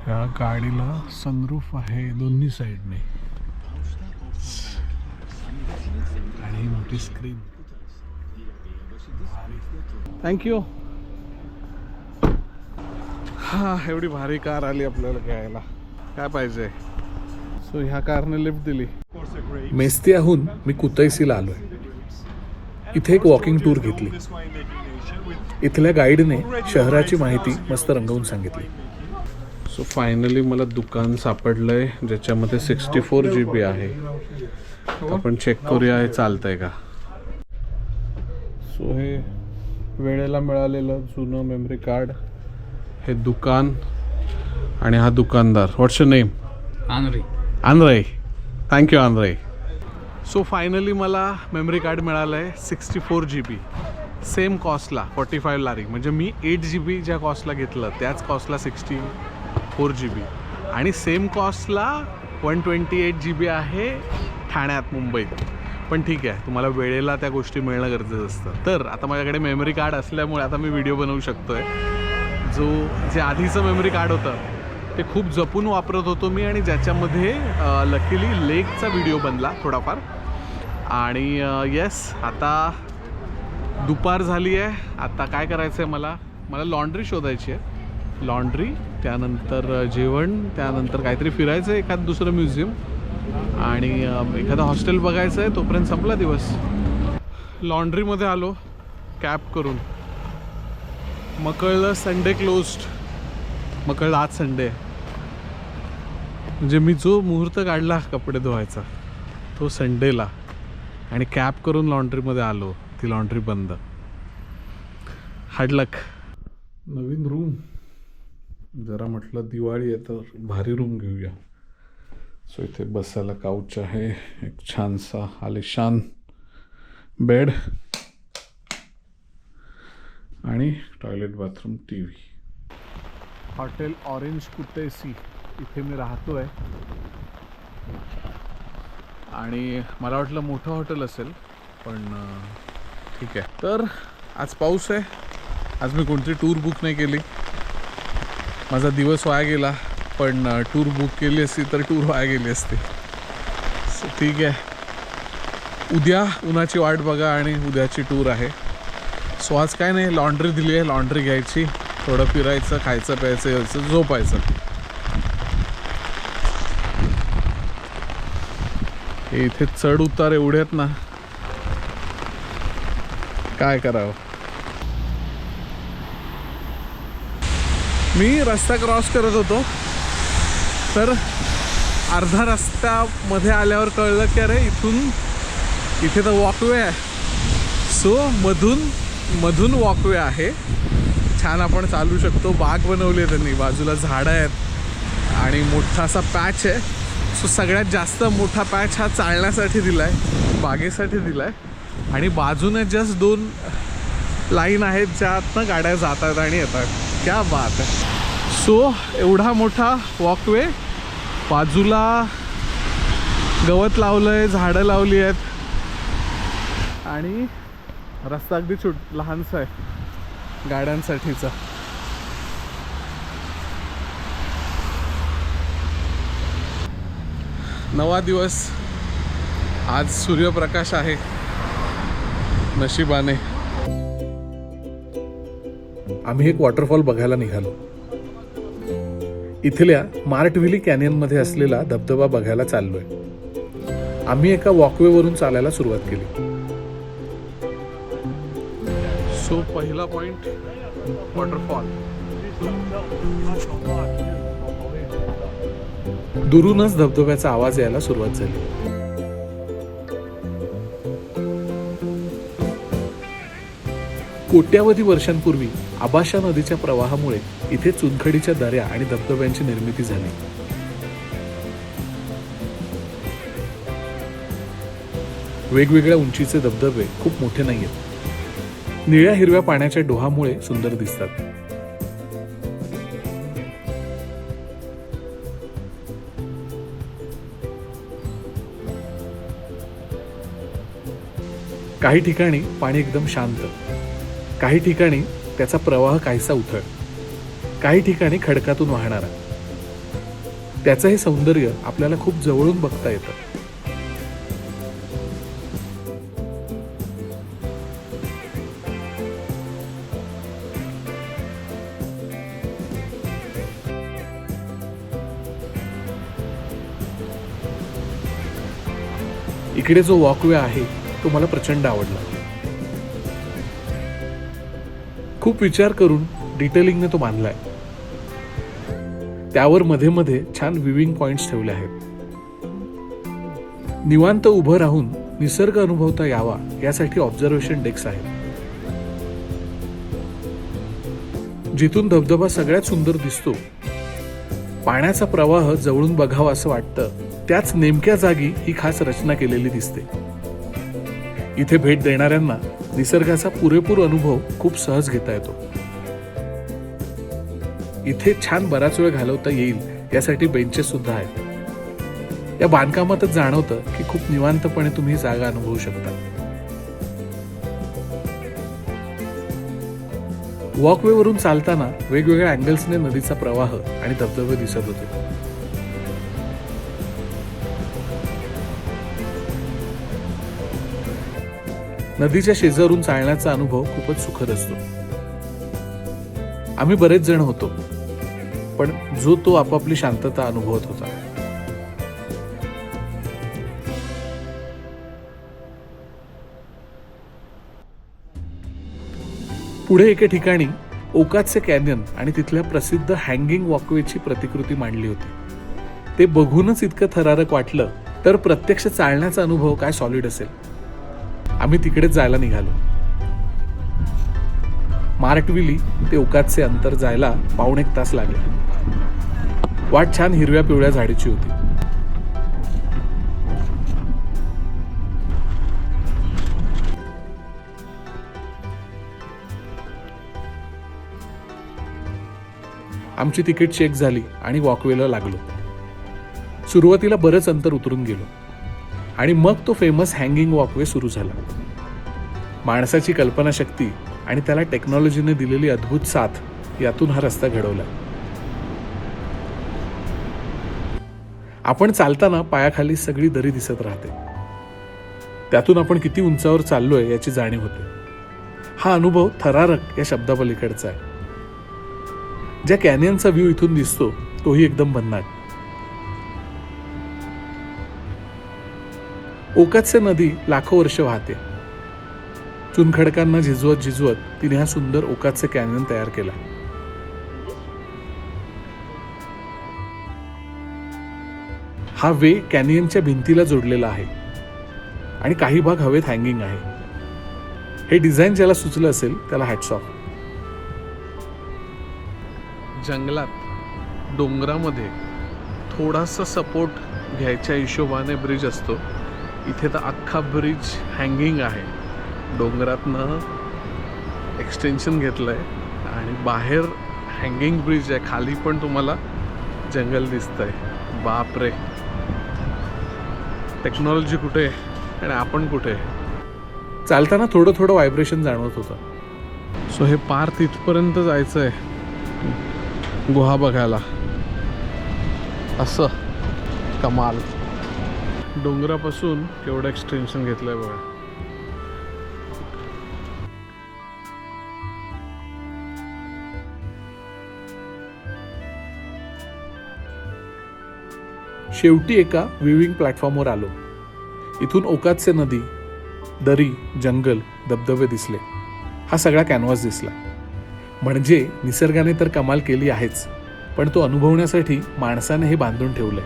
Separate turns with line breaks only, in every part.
या गाडीला सनरूफ आहे दोन्ही साईडने आणि मोठी स्क्रीन. थँक्यू. हा, एवढी भारी कार आली आपल्याला घ्यायला. काय पाहिजे. सो ह्या कारने लिफ्ट दिली.
मेस्तियाहून मी कुतैसीला आलोय. इथे एक वॉकिंग टूर घेतली. इथल्या गाईडने शहराची माहिती मस्त रंगवून सांगितली.
सो फायनली मला दुकान सापडलंय ज्याच्यामध्ये 64 GB आहे. आपण चेक करूया हे चालतंय का. सो हे वेळेला मिळालेलं जुनं मेमरी कार्ड, हे दुकान आणि हा दुकानदार. What's your name? Andre. Thank you Andre. So finally मला मेमरी कार्ड मिळालं आहे 64 GB. सेम कॉस्टला 45 लारी. म्हणजे मी 8 GB ज्या कॉस्टला घेतलं त्याच कॉस्टला 64 GB. आणि सेम कॉस्टला 128 GB आहे ठाण्यात, मुंबईत. पण ठीक आहे, तुम्हाला वेळेला त्या गोष्टी मिळणं गरजेचं असतं. तर आता माझ्याकडे मेमरी कार्ड असल्यामुळे आता मी व्हिडिओ बनवू शकतो आहे. जे आधीचं मेमरी कार्ड होतं ते खूप जपून वापरत होतो मी, आणि ज्याच्यामध्ये लकीली लेकचा व्हिडिओ बनला थोडाफार. आणि येस, आता दुपार झाली आहे. आता काय करायचं आहे, मला लॉन्ड्री शोधायची आहे. लॉन्ड्री, त्यानंतर जेवण, त्यानंतर काहीतरी फिरायचं आहे, एखादं दुसरं म्युझियम, आणि एखादं हॉस्टेल बघायचं आहे. तोपर्यंत संपला दिवस. लॉन्ड्रीमध्ये आलो कॅब करून. मग कळलं संडे क्लोज्ड. मग कळलं आज संडे. म्हणजे मी जो मुहूर्त काढला कपडे धुवायचा तो संडेला, आणि कॅब करून लॉन्ड्रीमध्ये आलो, ती लॉन्ड्री बंद. हार्ड लक. नवीन रूम, जरा म्हटलं दिवाळी आहे तर भारी रूम घेऊया. सो इथे बसायला काउच आहे, एक छानसा आलिशान बेड, आणि toilet, bathroom, TV. Hotel orange Kutaisi इथे मी राहतो आहे. आणि मला वाटलं मोठं हॉटेल असेल, पण ठीक आहे. तर आज पाऊस आहे. आज मी कोणती टूर बुक नाही केली. माझा दिवस वाया गेला, पण टूर बुक केली असती तर टूर वाया गेली असती. सो ठीक आहे, उद्या उन्हाची वाट बघा आणि उद्याची टूर आहे. सो आज काय नाही, लॉन्ड्री दिली आहे, लॉन्ड्री घ्यायची, थोडं फिरायचं, खायचं प्यायचं, यायचं, झोपायचं. हे इथे चढ उतार एवढे आहेत ना, काय करावं. मी रस्ता क्रॉस करत होतो, तर अर्धा रस्त्यामध्ये आल्यावर कळलं की अरे इथे तर वॉकवे आहे. सो मधून वॉकवे आहे, छान आपण चालू शकतो. बाग बनवली आहे त्यांनी, बाजूला झाडं आहेत आणि मोठा असा पॅच आहे. सो सगळ्यात जास्त मोठा पॅच हा चालण्यासाठी दिला आहे, बागेसाठी दिला आहे. आणि बाजूने जस्ट 2 लाईन आहेत ज्यातनं गाड्या जातात आणि येतात. क्या बात आहे. सो एवढा मोठा वॉकवे, बाजूला गवत लावलं आहे, झाडं लावली आहेत, आणि रस्ता अगदी लहानसा आहे गाड्यांसाठीचा. नवा दिवस. आज सूर्यप्रकाश आहे नशिबाने.
आम्ही एक वॉटरफॉल बघायला निघालो. इथल्या मार्टव्हिली कॅनियनमध्ये असलेला धबधबा बघायला चाललोय. आम्ही एका वॉकवेवरून चालायला सुरुवात केली.
सो पहिला पॉइंट वॉटरफॉल.
दुरूनच धबधब्याचा आवाज यायला सुरुवात झाली. कोट्यावधी वर्षांपूर्वी आबाशा नदीच्या प्रवाहामुळे इथे चुनखडीच्या दऱ्या आणि धबधब्यांची निर्मिती झाली. वेगवेगळ्या उंचीचे धबधबे खूप मोठे नाहीयेत. निळ्या हिरव्या पाण्याच्या डोहामुळे सुंदर दिसतात. काही ठिकाणी पाणी एकदम शांत, काही ठिकाणी त्याचा प्रवाह काहीसा उथळ, काही ठिकाणी खडकातून वाहणारा. त्याचं हे सौंदर्य आपल्याला खूप जवळून बघता येतं. इकडे जो वॉकवे आहे तो मला प्रचंड आवडला. खूप विचार करून डिटेलिंगने तो बांधलाय. त्यावर मध्ये मध्ये छान व्ह्यूइंग पॉइंट्स ठेवले आहेत. निवांत उभं राहून निसर्ग अनुभवता यावा यासाठी ऑब्झर्वेशन डेक्स आहेत. जिथून धबधबा सगळ्यात सुंदर दिसतो, पाण्याचा प्रवाह जवळून बघावा असं वाटतं, त्याच नेमक्या जागी ही खास रचना केलेली दिसते. इथे भेट देणाऱ्यांना निसर्गाचा पुरेपूर अनुभव खूप सहज घेता येतो. इथे छान बराच वेळ घालवता येईल यासाठी बेंचेस सुद्धा आहेत. या बांधकामातच जाणवतं की खूप निवांतपणे तुम्ही ही जागा अनुभवू शकता. वॉकवे वरून चालताना वेगवेगळ्या अँगल्सने नदीचा प्रवाह आणि धबधबे दिसत होते. नदीच्या शेजारून चालण्याचा अनुभव खूपच सुखद असतो. आम्ही बरेच जण होतो, पण जो तो आपापली शांतता अनुभवत होता. पुढे एके ठिकाणी ओकाचे कॅन्यन आणि तिथल्या प्रसिद्ध हँगिंग वॉकवेची प्रतिकृती मांडली होती. ते बघूनच इतकं थरारक वाटलं, तर प्रत्यक्ष चालण्याचा अनुभव काय सॉलिड असेल. आम्ही तिकडेच जायला निघालो. मार्टविली ते ओकाचे अंतर जायला 1.5 तास लागले. वाट छान हिरव्या पिवळ्या झाडीची होती. आमची तिकीट चेक झाली आणि वॉकवेला लागलो. सुरुवातीला बरंच अंतर उतरून गेलो आणि मग तो फेमस हँगिंग वॉकवे सुरू झाला. माणसाची कल्पनाशक्ती आणि त्याला टेक्नॉलॉजीने दिलेली अद्भुत साथ यातून हा रस्ता घडवला. आपण चालताना पायाखाली सगळी दरी दिसत राहते. त्यातून आपण किती उंचावर चाललोय याची जाणीव होते. हा अनुभव थरारक या शब्दापलीकडचा आहे. ज्या कॅनियनचा व्ह्यू इथून दिसतो तोही एकदम भन्नाट. ओकात्से नदी लाखो वर्ष वाहते. चुनखडकांना झिजवत झिजवत तिने हा सुंदर ओकात्से कॅनियन तयार केला. हा वे कॅनियनच्या भिंतीला जोडलेला आहे आणि काही भाग हवेत हँगिंग आहे. हे डिझाईन ज्याला सुचलं असेल त्याला हॅट्स ऑफ.
जंगलात डोंगरामध्ये थोडासा सपोर्ट घ्यायच्या हिशोबाने ब्रिज असतो. इथे तर अख्खा ब्रिज हँगिंग आहे. डोंगरातनं एक्सटेन्शन घेतलंय आणि बाहेर हँगिंग ब्रिज आहे. खाली पण तुम्हाला जंगल दिसतंय. बाप रे, टेक्नॉलॉजी कुठे आणि आपण कुठे.
चालताना थोडं थोडं व्हायब्रेशन जाणवत होतं.
सो हे पार तिथपर्यंत जायचंय गुहा बघायला. असं कमाल. डोंगरापासून केवढं एक्सटेन्शन घेतलंय बघा.
शेवटी एका व्ह्यूइंग प्लॅटफॉर्मवर आलो. इथून ओकात्से नदी, दरी, जंगल, धबधबे दिसले. हा सगळा कॅनव्हास दिसला. म्हणजे निसर्गाने तर कमाल केली आहेच, पण तो अनुभवण्यासाठी माणसाने हे बांधून ठेवलंय.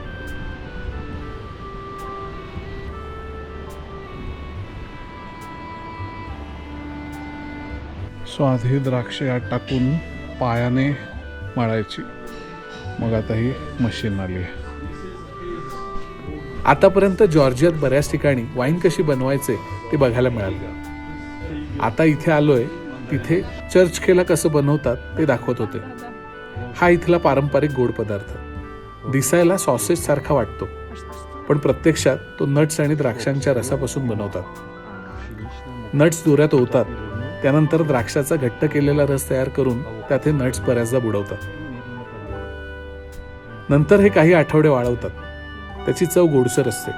सो आधी द्राक्ष यात टाकून पायाने मळायची. मग आता ही मशीन आली आहे.
आतापर्यंत जॉर्जियात बऱ्याच ठिकाणी वाईन कशी बनवायचे ते बघायला मिळालं. आता इथे आलोय तिथे चर्चकेला कसं बनवतात ते दाखवत होते. हा इथला पारंपरिक गोड पदार्थ. दिसायला सॉसेज सारखा वाटतो, पण प्रत्यक्षात तो नट्स आणि द्राक्षांच्या रसापासून बनवतात. नट्स दोऱ्यात ओततात, त्यानंतर द्राक्षाचा घट्ट केलेला रस तयार करून त्यात हे नट्स बऱ्याचदा बुडवतात. नंतर हे काही आठवडे वाळवतात. त्याची चव गोडसर असते.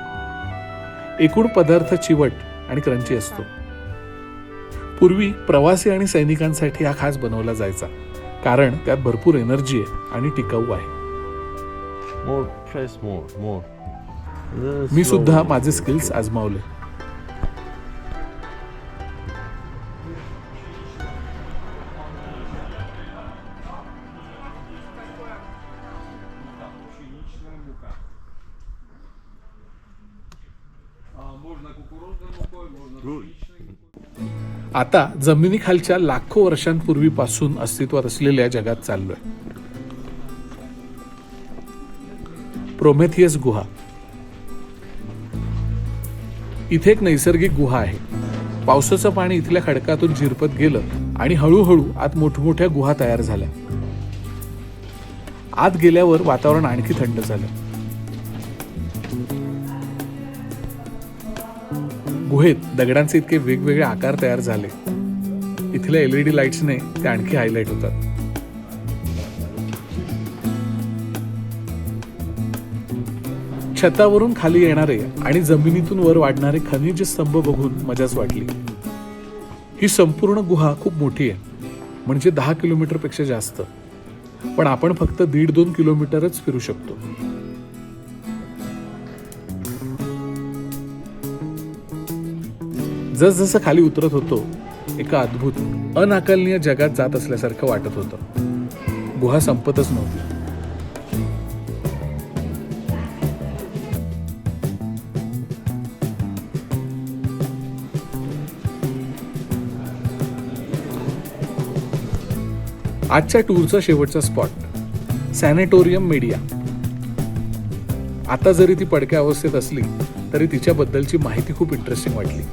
एकूण पदार्थ चिवट आणि क्रंची असतो. पूर्वी प्रवासी आणि सैनिकांसाठी हा खास बनवला जायचा, कारण त्यात भरपूर एनर्जी आहे आणि टिकाऊ आहे.
More, press more.
मी सुद्धा माझे स्किल्स आजमावले. आता जमिनीखालच्या लाखो वर्षांपूर्वीपासून अस्तित्वात असलेल्या जगात चाललोय. प्रोमेथियस गुहा. इथे एक नैसर्गिक गुहा आहे. पावसाचं पाणी इथल्या खडकातून झिरपत गेलं आणि हळूहळू आत मोठमोठ्या गुहा तयार झाल्या. आत गेल्यावर वातावरण आणखी थंड झालं. गुहेत दगडांचे इतके वेगवेगळे आकार तयार झाले. इथल्या LED लाईट्सने ते आणखी हायलाइट होतात. छतावरून खाली येणारे आणि जमिनीतून वर वाढणारे खनिज स्तंभ बघून मजाच वाटली. ही संपूर्ण गुहा खूप मोठी आहे, म्हणजे 10 किलोमीटरपेक्षा जास्त. पण आपण फक्त 1.5-2 किलोमीटरच फिरू शकतो. जसजसं खाली उतरत होतो, एका अद्भुत अनाकलनीय जगात जात असल्यासारखं वाटत होतं. गुहा संपतच नव्हती. आजच्या टूरचा शेवटचा स्पॉट सॅनेटोरियम मेडिया. आता जरी ती पडक्या अवस्थेत असली तरी तिच्याबद्दलची माहिती खूप इंटरेस्टिंग वाटली.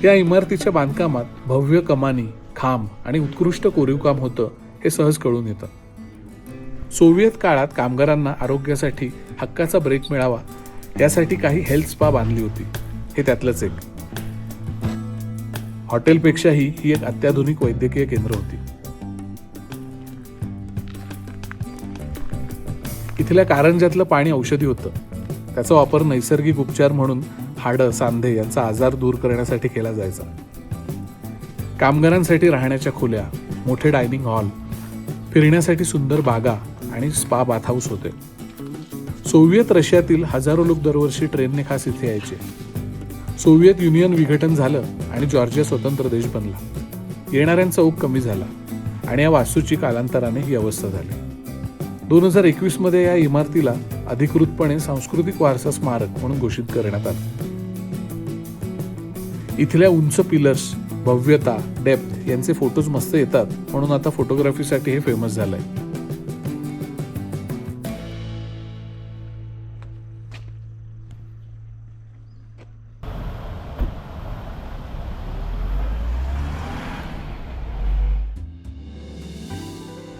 या इमारतीच्या बांधकामात भव्य कमानी, खांब आणि उत्कृष्ट कोरीवकाम होतं हे सहज कळून येतं. सोव्हिएत काळात कामगारांना आरोग्यासाठी हक्काचा ब्रेक मिळावा यासाठी काही हेल्थ स्पा बांधली होती. हे त्यातलंच एक. हॉटेलपेक्षाही ही एक अत्याधुनिक वैद्यकीय केंद्र होती. इथल्या कारंज्यातलं पाणी औषधी होतं. त्याचा वापर नैसर्गिक उपचार म्हणून हाडं, सांधे यांचा आजार दूर करण्यासाठी केला जायचा. कामगारांसाठी राहण्याच्या खोल्या, मोठे डायनिंग हॉल, फिरण्यासाठी सुंदर बागा आणि स्पा बाथ हाऊस होते. सोव्हिएत रशियातील हजारो लोक दरवर्षी ट्रेनने खास इथे यायचे. सोव्हिएत युनियन विघटन झालं आणि जॉर्जिया स्वतंत्र देश बनला. येणाऱ्यांचा ओघ कमी झाला आणि या वास्तूची कालांतराने ही अवस्था झाली. 2021 मध्ये या इमारतीला अधिकृतपणे सांस्कृतिक वारसा स्मारक म्हणून घोषित करण्यात आलं. इथल्या उंच पिलर्स, भव्यता, डेप्थ यांचे फोटोज मस्त येतात, म्हणून आता फोटोग्राफीसाठी हे फेमस झालंय.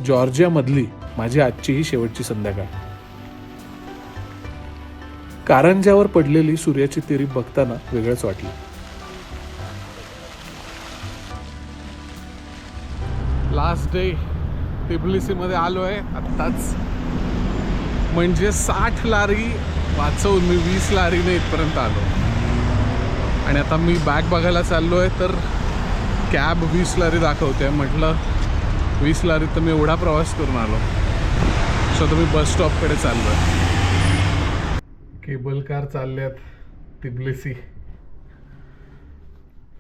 जॉर्जिया मधली माझी आजची ही शेवटची संध्याकाळ. कारंज्यावर पडलेली सूर्याची तिरीप बघताना वेगळंच वाटलं.
लास्ट डे तिबलिसीमध्ये आलोय आत्ताच. म्हणजे 60 लारी वाचवून मी 20 लारीने इथपर्यंत आलो. आणि आता मी बॅग बघायला चाललोय तर कॅब 20 लारी दाखवते. म्हटलं 20 लारीत तर मी एवढा प्रवास करून आलो. सो तर मी बस स्टॉपकडे चाललोय. केबल कार चालल्यात तिबलिसी.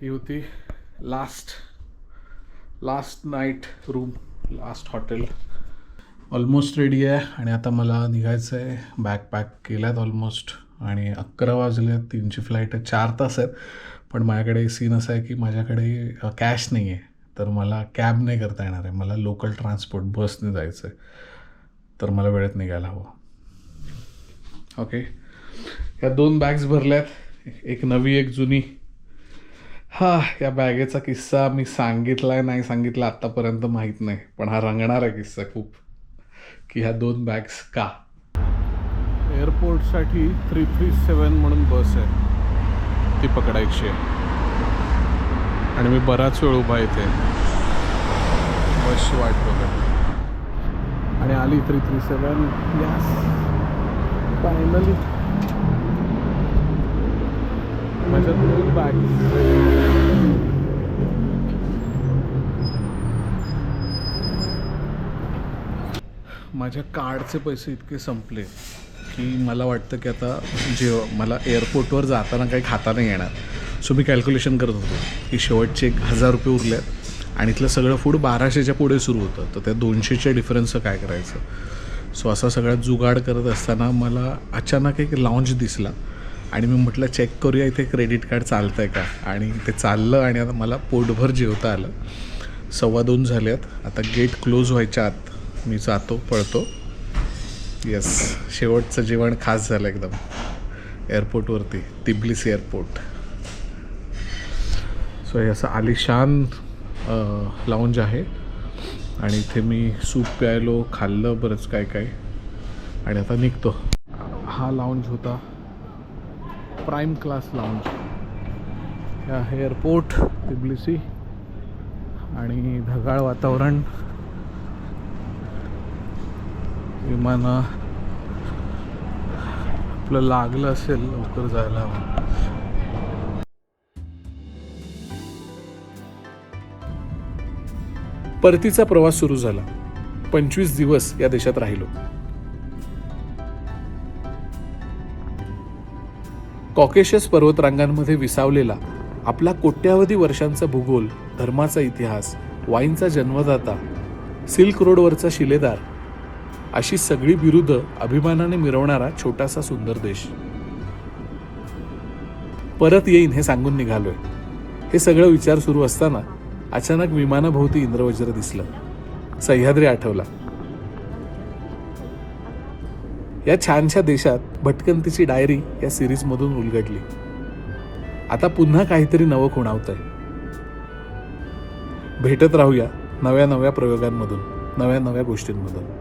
ही होती last night room, last hotel. Almost ready आहे आणि आता मला निघायचं आहे. बॅग पॅक केल्यात ऑलमोस्ट आणि 11 वाजले. 3ची फ्लाईट आहे, 4 तास आहेत. पण माझ्याकडे सीन असा आहे की माझ्याकडे कॅश नाही आहे, तर मला कॅब नाही करता येणार आहे. मला लोकल ट्रान्सपोर्ट बसने जायचं आहे, तर मला वेळेत निघायला हवं. ओके, या 2 बॅग्स भरल्यात, एक नवी एक जुनी. या बॅगेचा किस्सा मी सांगितला आहे नाही सांगितला आत्तापर्यंत माहीत नाही, पण हा रंगणार आहे किस्सा खूप, की ह्या 2 बॅग्स का. एअरपोर्टसाठी 337 म्हणून बस आहे. ती पकडायची आहे. आणि मी बराच वेळ उभा इथे बसची वाट बघत. आणि आली 337. Yes, finally. माझ्या 2 बॅग. माझ्या कार्डचे पैसे इतके संपले की मला वाटतं की आता मला एअरपोर्टवर जाताना काही खाता नाही येणार. सो मी कॅल्क्युलेशन करत होतो की शेवटचे 1,000 रुपये उरले आहेत आणि इथलं सगळं फूड 1200च्या पुढे सुरू होतं, तर त्या 200च्या डिफरन्सचं काय करायचं. सो असा सगळा जुगाड करत असताना मला अचानक एक लाऊंज दिसला आणि मी म्हटलं चेक करूया इथे क्रेडिट कार्ड चालतं आहे का. आणि ते चाललं आणि आता मला पोटभर जेवता आलं. 2:15 झाल्यात. आता गेट क्लोज व्हायच्या आत मी जातो, पळतो. येस, शेवटचं जेवण खास झालं एकदम एअरपोर्टवरती, तिबलिसी एअरपोर्ट. सो हे असं आलिशान लाऊंज आहे आणि इथे मी सूप प्यायलो, खाल्लं बरंच काय काय आणि आता निघतो. हा लाऊंज होता प्राईम क्लास लाऊंज. हे आहे एअरपोर्ट तिबलिसी आणि ढगाळ वातावरण. विमान आपलं लागलं असेल, लवकर जायला हवं.
परतीचा प्रवास सुरू झाला. 25 दिवस या देशात राहिलो. कॉकेशस पर्वतरांगांमध्ये विसावलेला आपला कोट्यावधी वर्षांचा भूगोल, धर्माचा इतिहास, वाईनचा जन्मदाता, सिल्क रोडवरचा शिलेदार, अशी सगळी बिरुदं अभिमानाने मिरवणारा छोटासा सुंदर देश. परत येईन हे सांगून निघालोय. हे सगळं विचार सुरू असताना अचानक विमानाभोवती इंद्रवज्र दिसलं. सह्याद्री आठवला. या छानशा देशात भटकंतीची डायरी या सिरीजमधून उलगडली. आता पुन्हा काहीतरी नवं खुणावतंय. भेटत राहूया नव्या नव्या प्रयोगांमधून, नव्या नव्या गोष्टींमधून.